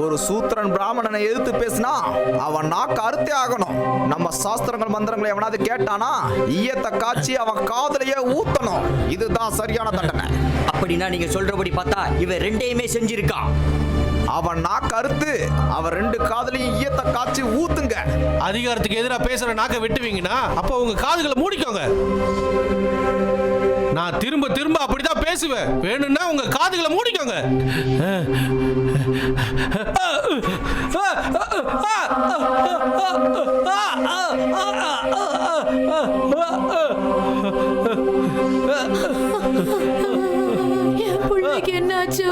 ஒரு சூத்திரன் பிராமணனை எதிர்த்து பேசினா அவன் நாக்கு அறுத்தே ஆகணும். நம்ம சாஸ்திரங்கள் மந்திரங்களை எவனாவது கேட்டானா ஈயத்தை காய்ச்சி அவன் காதலையே ஊத்தணும். இதுதான் சரியான தண்டனை. அப்படின்னா நீங்க சொல்றபடி பார்த்தா இவன் ரெண்டையுமே செஞ்சிருக்கான். அவன் நாக்கு அறுத்து அவன் 2 காதலையும் ஈயத்தை காய்ச்சி ஊத்துங்க. அதிகாரத்துக்கு எதிராக பேசுற நாக்கை வெட்டுவீங்கன்னா அப்போ உங்க காதுகளை மூடிக்கோங்க. நான் திரும்ப திரும்ப அப்படிதான் பேசுவேன். வேணும்னா உங்க காதுகளை மூடிக்கோங்க. என் பிள்ளைக்கு என்னாச்சு?